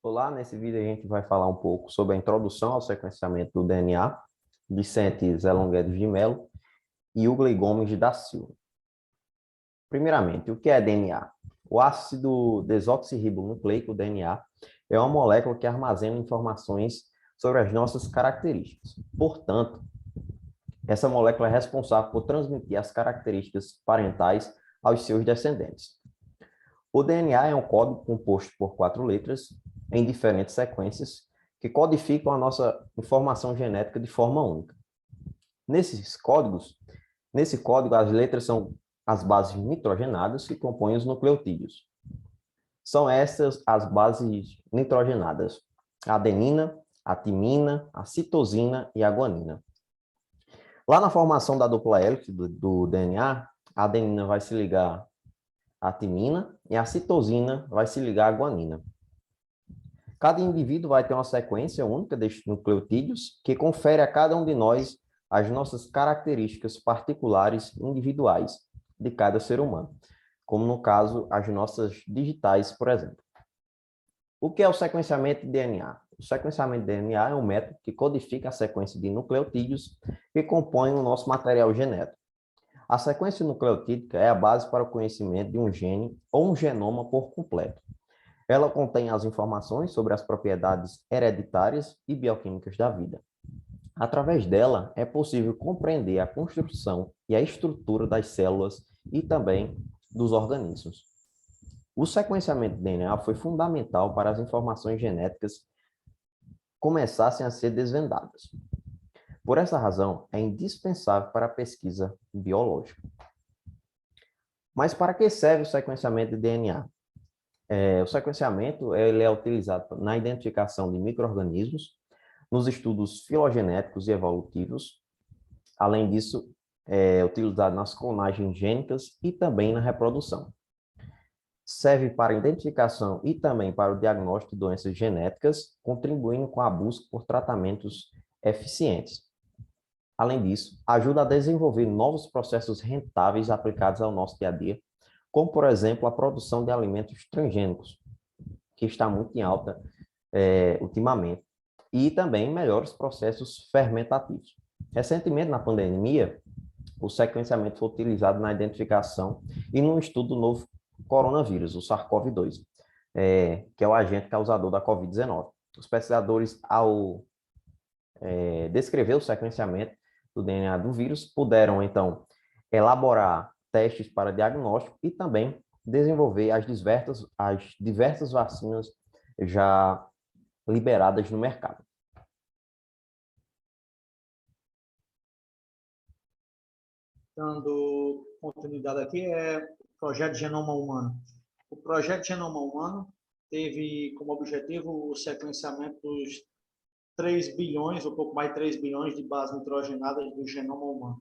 Olá, nesse vídeo a gente vai falar um pouco sobre a introdução ao sequenciamento do DNA, Vicente Zelon Guedes de Mello e Ugley Gomes da Silva. Primeiramente, o que é DNA? O ácido desoxirribonucleico, DNA, é uma molécula que armazena informações sobre as nossas características. Portanto, essa molécula é responsável por transmitir as características parentais aos seus descendentes. O DNA é um código composto por 4 letras em diferentes sequências que codificam a nossa informação genética de forma única. Nesse código, as letras são as bases nitrogenadas que compõem os nucleotídeos. São essas as bases nitrogenadas: a adenina, a timina, a citosina e a guanina. Lá na formação da dupla hélice do DNA, a adenina vai se ligar à timina e a citosina vai se ligar à guanina. Cada indivíduo vai ter uma sequência única destes nucleotídeos que confere a cada um de nós as nossas características particulares individuais de cada ser humano, como no caso as nossas digitais, por exemplo. O que é o sequenciamento de DNA? O sequenciamento de DNA é um método que codifica a sequência de nucleotídeos que compõem o nosso material genético. A sequência nucleotídica é a base para o conhecimento de um gene ou um genoma por completo. Ela contém as informações sobre as propriedades hereditárias e bioquímicas da vida. Através dela, é possível compreender a construção e a estrutura das células e também dos organismos. O sequenciamento de DNA foi fundamental para as informações genéticas começassem a ser desvendadas. Por essa razão, é indispensável para a pesquisa biológica. Mas para que serve o sequenciamento de DNA? O sequenciamento ele é utilizado na identificação de micro-organismos, nos estudos filogenéticos e evolutivos. Além disso, é utilizado nas clonagens gênicas e também na reprodução. Serve para identificação e também para o diagnóstico de doenças genéticas, contribuindo com a busca por tratamentos eficientes. Além disso, ajuda a desenvolver novos processos rentáveis aplicados ao nosso dia a dia, como, por exemplo, a produção de alimentos transgênicos, que está muito em alta ultimamente, e também melhores processos fermentativos. Recentemente, na pandemia, o sequenciamento foi utilizado na identificação e no estudo do novo coronavírus, o SARS-CoV-2, que é o agente causador da Covid-19. Os pesquisadores, ao descrever o sequenciamento do DNA do vírus, puderam, então, elaborar testes para diagnóstico e também desenvolver as diversas vacinas já liberadas no mercado. Dando continuidade aqui, é o Projeto Genoma Humano. O Projeto Genoma Humano teve como objetivo o sequenciamento dos 3 bilhões, ou pouco mais de 3 bilhões de bases nitrogenadas do genoma humano.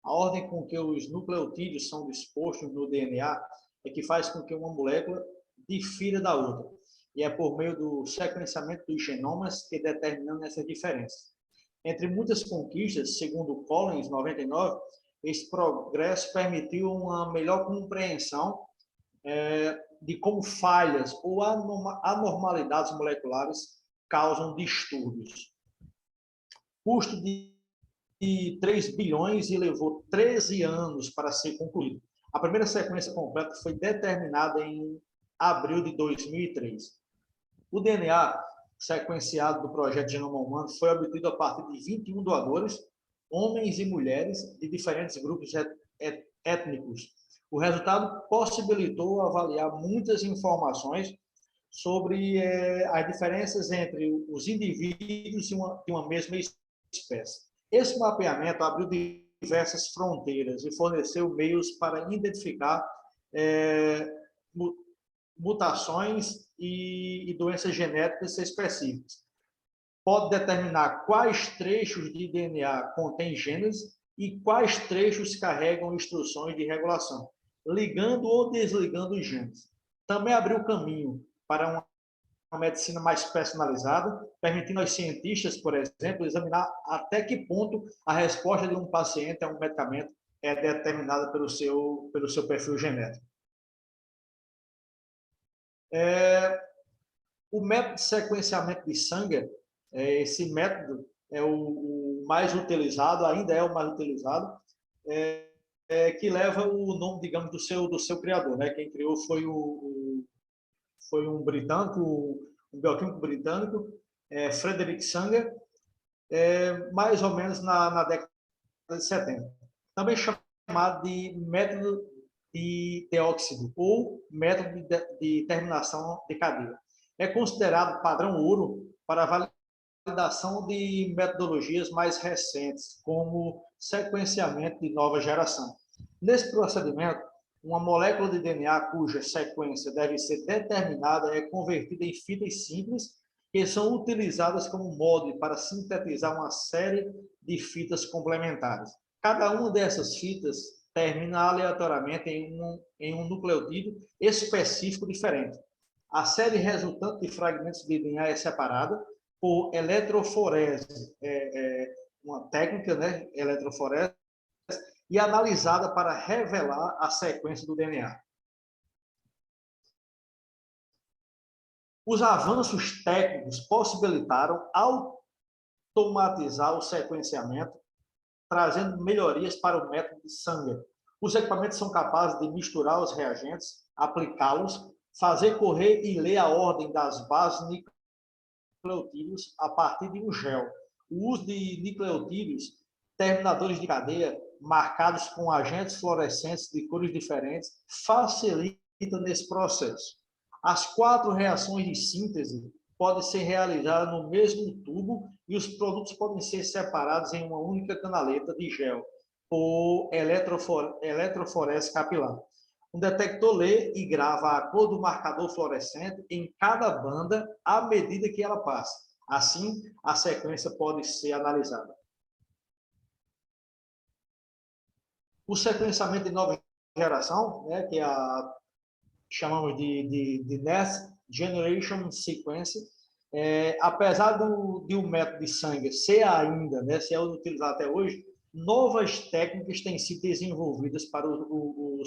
A ordem com que os nucleotídeos são dispostos no DNA é que faz com que uma molécula difira da outra. E é por meio do sequenciamento dos genomas que determinam essas diferenças. Entre muitas conquistas, segundo Collins, 99, esse progresso permitiu uma melhor compreensão de como falhas ou anormalidades moleculares causam distúrbios. Custo de 3 bilhões e levou 13 anos para ser concluído. A primeira sequência completa foi determinada em abril de 2003. O DNA sequenciado do projeto Genoma Humano foi obtido a partir de 21 doadores, homens e mulheres de diferentes grupos étnicos. O resultado possibilitou avaliar muitas informações sobre as diferenças entre os indivíduos de uma mesma espécie. Esse mapeamento abriu diversas fronteiras e forneceu meios para identificar mutações e doenças genéticas específicas. Pode determinar quais trechos de DNA contêm genes e quais trechos carregam instruções de regulação, ligando ou desligando os genes. Também abriu caminho para uma medicina mais personalizada, permitindo aos cientistas, por exemplo, examinar até que ponto a resposta de um paciente a um medicamento é determinada pelo seu perfil genético. O método de sequenciamento de Sanger, esse método é o mais utilizado, ainda é o mais utilizado, que leva o nome, digamos, do seu criador, né? Quem criou foi um britânico, um bioquímico britânico, Frederick Sanger, mais ou menos na década de 70. Também chamado de método de óxido ou método de terminação de cadeia. É considerado padrão ouro para a validação de metodologias mais recentes, como sequenciamento de nova geração. Nesse procedimento, uma molécula de DNA cuja sequência deve ser determinada é convertida em fitas simples que são utilizadas como molde para sintetizar uma série de fitas complementares. Cada uma dessas fitas termina aleatoriamente em um nucleotídeo específico diferente. A série resultante de fragmentos de DNA é separada por eletroforese, uma técnica, né, eletroforese, e analisada para revelar a sequência do DNA. Os avanços técnicos possibilitaram automatizar o sequenciamento, trazendo melhorias para o método de Sanger. Os equipamentos são capazes de misturar os reagentes, aplicá-los, fazer correr e ler a ordem das bases nucleotídeos a partir de um gel. O uso de nucleotídeos, terminadores de cadeia, marcados com agentes fluorescentes de cores diferentes, facilita nesse processo. As 4 reações de síntese podem ser realizadas no mesmo tubo e os produtos podem ser separados em uma única canaleta de gel ou eletroforese capilar. Um detector lê e grava a cor do marcador fluorescente em cada banda à medida que ela passa. Assim, a sequência pode ser analisada. O sequenciamento de nova geração, né, que chamamos de Next Generation Sequence, apesar de um método de Sanger ser ainda, né, ser utilizado até hoje, novas técnicas têm sido desenvolvidas para o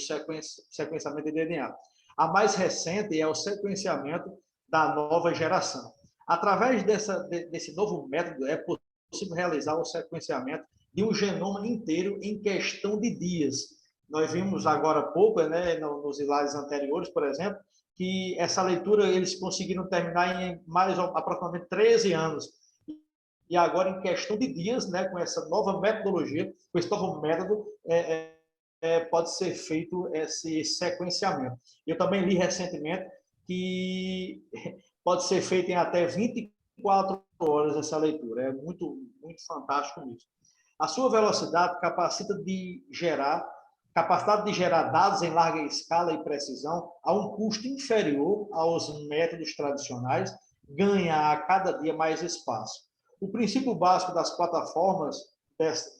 sequenciamento de DNA. A mais recente é o sequenciamento da nova geração. Através desse novo método, é possível realizar o sequenciamento de um genoma inteiro em questão de dias. Nós vimos agora há pouco, né, nos slides anteriores, por exemplo, que essa leitura eles conseguiram terminar em aproximadamente 13 anos. E agora, em questão de dias, né, com essa nova metodologia, com esse novo método, pode ser feito esse sequenciamento. Eu também li recentemente que pode ser feito em até 24 horas essa leitura. É muito, muito fantástico isso. A sua velocidade capacidade de gerar dados em larga escala e precisão a um custo inferior aos métodos tradicionais, ganha a cada dia mais espaço. O princípio básico das plataformas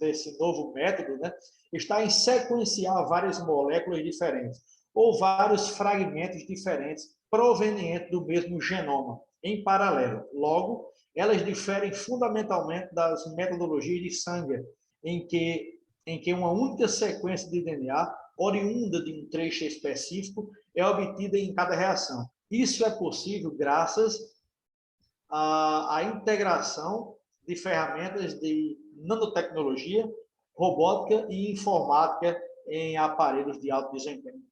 desse novo método, né, está em sequenciar várias moléculas diferentes ou vários fragmentos diferentes provenientes do mesmo genoma, em paralelo. Logo, elas diferem fundamentalmente das metodologias de Sanger, em que uma única sequência de DNA, oriunda de um trecho específico, é obtida em cada reação. Isso é possível graças à integração de ferramentas de nanotecnologia, robótica e informática em aparelhos de alto desempenho.